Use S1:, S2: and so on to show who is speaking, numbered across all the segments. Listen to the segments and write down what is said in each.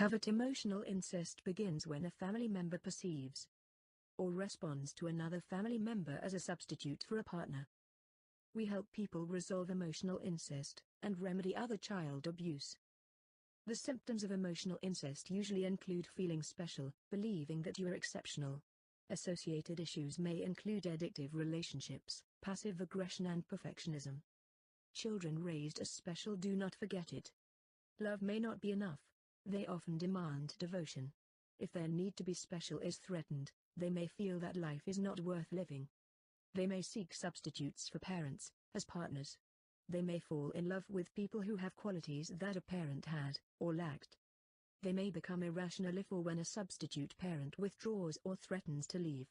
S1: Covert emotional incest begins when a family member perceives or responds to another family member as a substitute for a partner. We help people resolve emotional incest and remedy other child abuse. The symptoms of emotional incest usually include feeling special, believing that you are exceptional. Associated issues may include addictive relationships, passive aggression and perfectionism. Children raised as special do not forget it. Love may not be enough. They often demand devotion. If their need to be special is threatened, they may feel that life is not worth living. They may seek substitutes for parents, as partners. They may fall in love with people who have qualities that a parent had, or lacked. They may become irrational if or when a substitute parent withdraws or threatens to leave.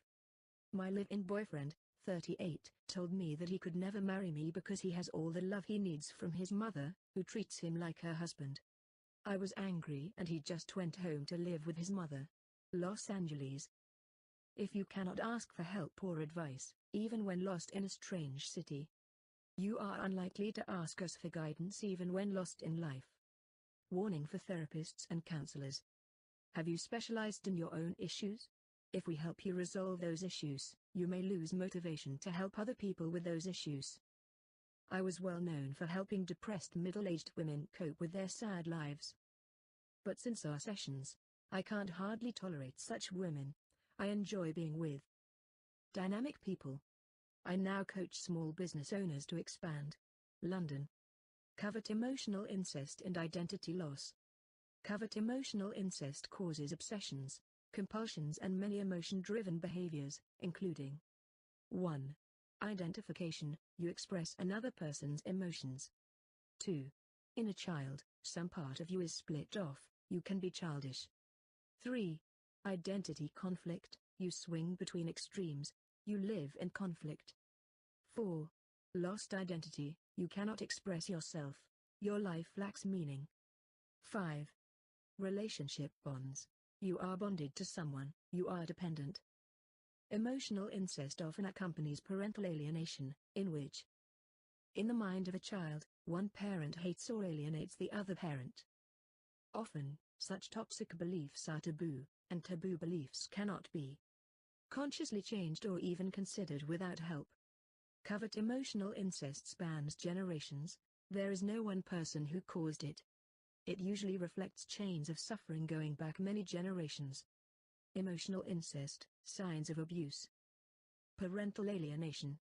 S1: My live-in boyfriend, 38, told me that he could never marry me because he has all the love he needs from his mother, who treats him like her husband. I was angry and he just went home to live with his mother. Los Angeles. If you cannot ask for help or advice, even when lost in a strange city, you are unlikely to ask us for guidance even when lost in life. Warning for therapists and counselors. Have you specialized in your own issues? If we help you resolve those issues, you may lose motivation to help other people with those issues. I was well known for helping depressed middle-aged women cope with their sad lives. But since our sessions, I can't hardly tolerate such women. I enjoy being with dynamic people. I now coach small business owners to expand. London. Covert emotional incest and identity loss. Covert emotional incest causes obsessions, compulsions and many emotion-driven behaviors, including 1. Identification, you express another person's emotions. 2. Inner child, some part of you is split off, you can be childish. 3. Identity conflict, you swing between extremes, you live in conflict. 4. Lost identity, you cannot express yourself, your life lacks meaning. 5. Relationship bonds, you are bonded to someone, you are dependent. Emotional incest often accompanies parental alienation, in which, in the mind of a child, one parent hates or alienates the other parent. Often, such toxic beliefs are taboo, and taboo beliefs cannot be consciously changed or even considered without help. Covert emotional incest spans generations. There is no one person who caused it. It usually reflects chains of suffering going back many generations. Emotional incest, signs of abuse. Parental alienation.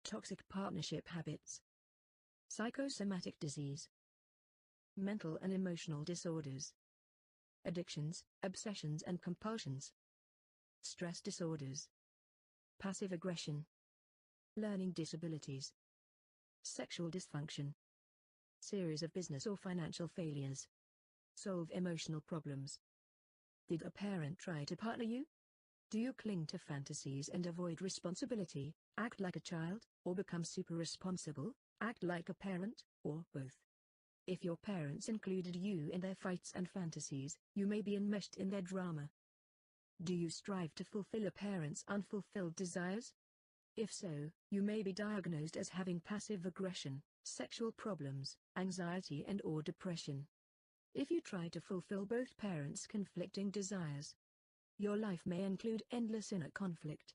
S1: Toxic partnership habits. Psychosomatic disease. Mental and emotional disorders. Addictions, obsessions and compulsions. Stress disorders. Passive aggression. Learning disabilities. Sexual dysfunction. Series of business or financial failures. Solve emotional problems. Did a parent try to partner you? Do you cling to fantasies and avoid responsibility, act like a child, or become super responsible, act like a parent, or both? If your parents included you in their fights and fantasies, you may be enmeshed in their drama. Do you strive to fulfill a parent's unfulfilled desires? If so, you may be diagnosed as having passive aggression, sexual problems, anxiety and/or depression. If you try to fulfill both parents' conflicting desires, your life may include endless inner conflict.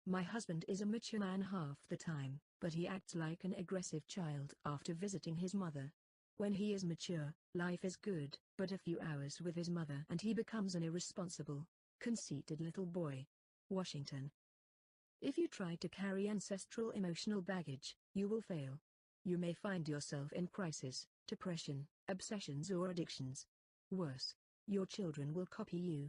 S1: My husband is a mature man half the time, but he acts like an aggressive child after visiting his mother. When he is mature, life is good, but a few hours with his mother and he becomes an irresponsible, conceited little boy. Washington. If you try to carry ancestral emotional baggage, you will fail. You may find yourself in crisis, depression, obsessions or addictions. Worse, your children will copy you.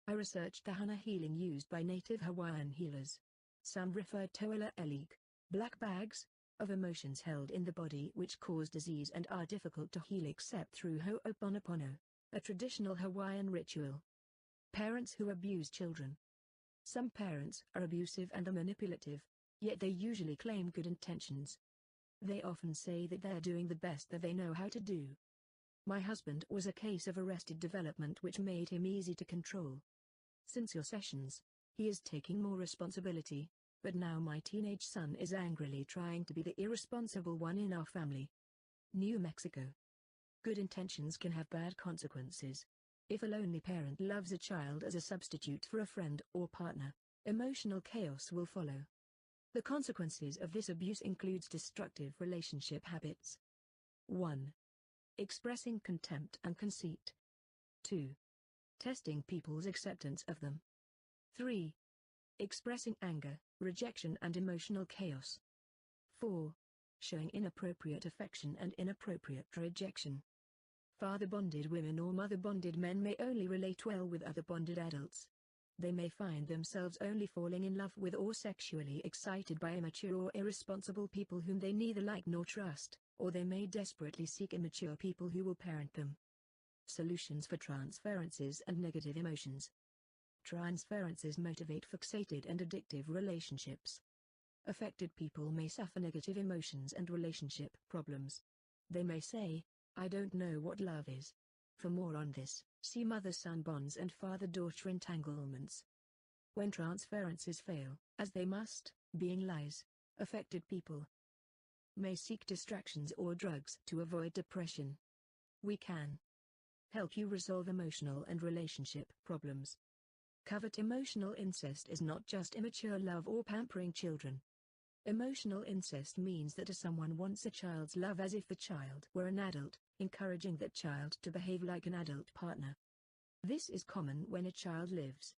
S1: I researched the Hana healing used by native Hawaiian healers. Some refer to Ola Elik, black bags, of emotions held in the body which cause disease and are difficult to heal except through Ho'oponopono, a traditional Hawaiian ritual. Parents who abuse children. Some parents are abusive and manipulative, yet they usually claim good intentions. They often say that they're doing the best that they know how to do. My husband was a case of arrested development which made him easy to control. Since your sessions, he is taking more responsibility, but now my teenage son is angrily trying to be the irresponsible one in our family. New Mexico. Good intentions can have bad consequences. If a lonely parent loves a child as a substitute for a friend or partner, emotional chaos will follow. The consequences of this abuse includes destructive relationship habits. 1. Expressing contempt and conceit. 2. Testing people's acceptance of them. 3. Expressing anger, rejection and emotional chaos. 4. Showing inappropriate affection and inappropriate rejection. Father-bonded women or mother-bonded men may only relate well with other bonded adults. They may find themselves only falling in love with or sexually excited by immature or irresponsible people whom they neither like nor trust, or they may desperately seek immature people who will parent them. Solutions for transferences and negative emotions. Transferences motivate fixated and addictive relationships. Affected people may suffer negative emotions and relationship problems. They may say, "I don't know what love is." For more on this, see mother-son bonds and father-daughter entanglements. When transferences fail, as they must, being lies, affected people may seek distractions or drugs to avoid depression. We can help you resolve emotional and relationship problems. Covert emotional incest is not just immature love or pampering children. Emotional incest means that someone wants a child's love as if the child were an adult, encouraging that child to behave like an adult partner. This is common when a child lives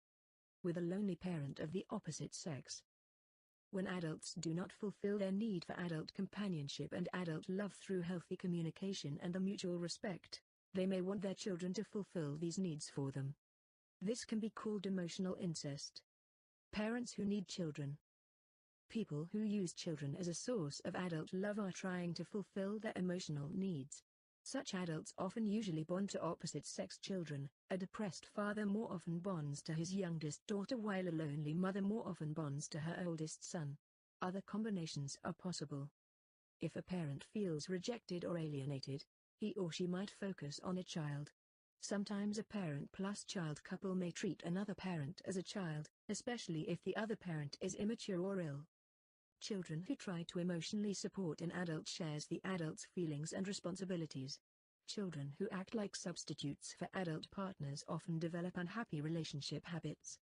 S1: with a lonely parent of the opposite sex. When adults do not fulfill their need for adult companionship and adult love through healthy communication and a mutual respect, they may want their children to fulfill these needs for them. This can be called emotional incest. Parents who need children. People who use children as a source of adult love are trying to fulfill their emotional needs. Such adults often usually bond to opposite-sex children. A depressed father more often bonds to his youngest daughter while a lonely mother more often bonds to her oldest son. Other combinations are possible. If a parent feels rejected or alienated, he or she might focus on a child. Sometimes a parent plus child couple may treat another parent as a child, especially if the other parent is immature or ill. Children who try to emotionally support an adult shares the adult's feelings and responsibilities. Children who act like substitutes for adult partners often develop unhappy relationship habits.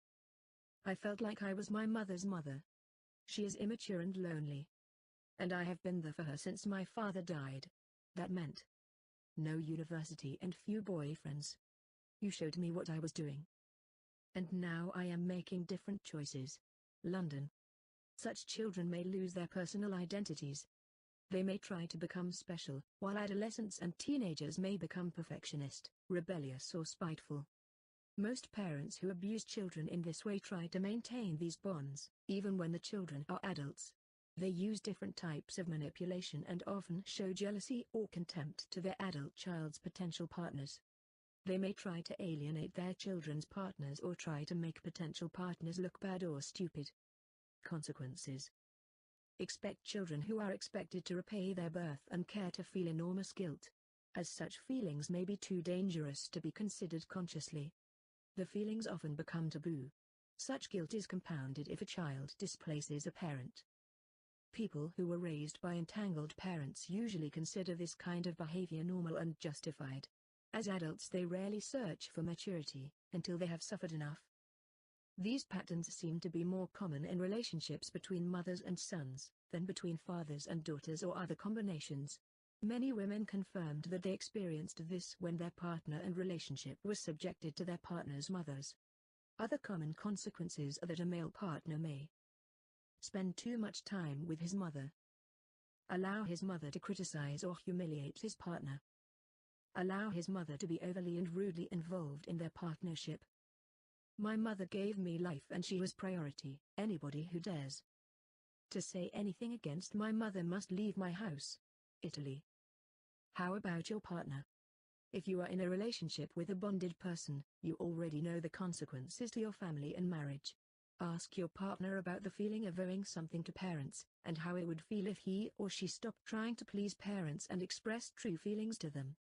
S1: I felt like I was my mother's mother. She is immature and lonely. And I have been there for her since my father died. That meant no university and few boyfriends. You showed me what I was doing. And now I am making different choices. London. Such children may lose their personal identities. They may try to become special, while adolescents and teenagers may become perfectionist, rebellious or spiteful. Most parents who abuse children in this way try to maintain these bonds, even when the children are adults. They use different types of manipulation and often show jealousy or contempt to their adult child's potential partners. They may try to alienate their children's partners or try to make potential partners look bad or stupid. Consequences. Expect children who are expected to repay their birth and care to feel enormous guilt. As such feelings may be too dangerous to be considered consciously. The feelings often become taboo. Such guilt is compounded if a child displaces a parent. People who were raised by entangled parents usually consider this kind of behavior normal and justified. As adults they rarely search for maturity, until they have suffered enough. These patterns seem to be more common in relationships between mothers and sons, than between fathers and daughters or other combinations. Many women confirmed that they experienced this when their partner and relationship was subjected to their partner's mothers. Other common consequences are that a male partner may spend too much time with his mother, allow his mother to criticize or humiliate his partner, allow his mother to be overly and rudely involved in their partnership. My mother gave me life and she was priority. Anybody who dares to say anything against my mother must leave my house. Italy. How about your partner? If you are in a relationship with a bonded person, you already know the consequences to your family and marriage. Ask your partner about the feeling of owing something to parents, and how it would feel if he or she stopped trying to please parents and expressed true feelings to them.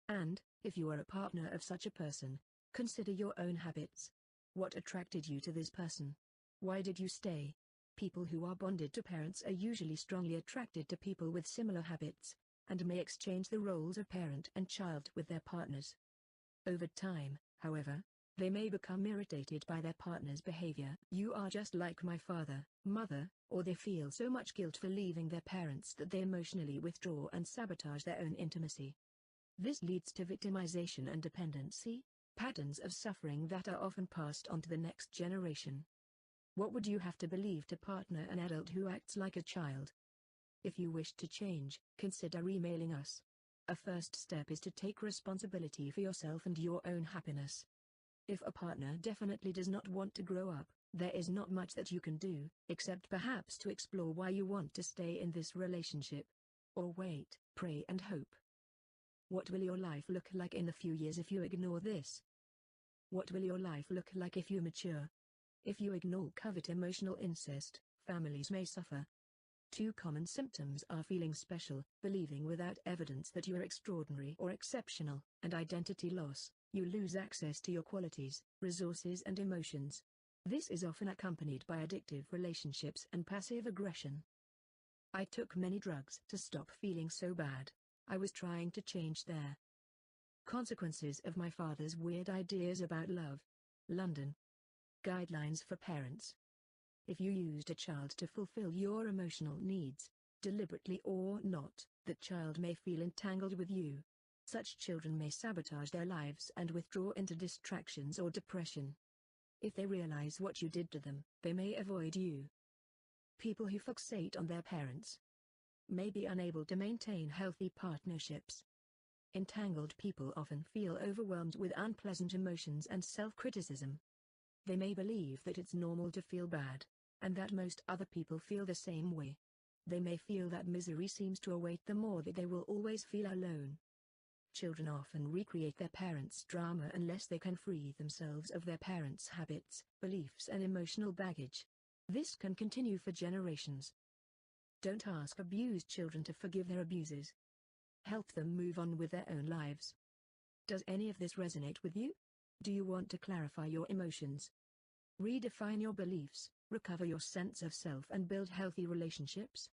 S1: And, if you are a partner of such a person, consider your own habits. What attracted you to this person? Why did you stay? People who are bonded to parents are usually strongly attracted to people with similar habits, and may exchange the roles of parent and child with their partners. Over time, however, they may become irritated by their partner's behavior. You are just like my father, mother, or they feel so much guilt for leaving their parents that they emotionally withdraw and sabotage their own intimacy. This leads to victimization and dependency, patterns of suffering that are often passed on to the next generation. What would you have to believe to partner an adult who acts like a child? If you wish to change, consider emailing us. A first step is to take responsibility for yourself and your own happiness. If a partner definitely does not want to grow up, there is not much that you can do, except perhaps to explore why you want to stay in this relationship. Or wait, pray and hope. What will your life look like in a few years if you ignore this? What will your life look like if you mature? If you ignore covert emotional incest, families may suffer. Two common symptoms are feeling special, believing without evidence that you are extraordinary or exceptional, and identity loss. You lose access to your qualities, resources and emotions. This is often accompanied by addictive relationships and passive aggression. I took many drugs to stop feeling so bad. I was trying to change their consequences of my father's weird ideas about love. London. Guidelines for parents. If you used a child to fulfill your emotional needs, deliberately or not, the child may feel entangled with you. Such children may sabotage their lives and withdraw into distractions or depression. If they realize what you did to them, they may avoid you. People who fixate on their parents may be unable to maintain healthy partnerships. Entangled people often feel overwhelmed with unpleasant emotions and self-criticism. They may believe that it's normal to feel bad, and that most other people feel the same way. They may feel that misery seems to await them or that they will always feel alone. Children often recreate their parents' drama unless they can free themselves of their parents' habits, beliefs and emotional baggage. This can continue for generations. Don't ask abused children to forgive their abuses. Help them move on with their own lives. Does any of this resonate with you? Do you want to clarify your emotions? Redefine your beliefs, recover your sense of self and build healthy relationships?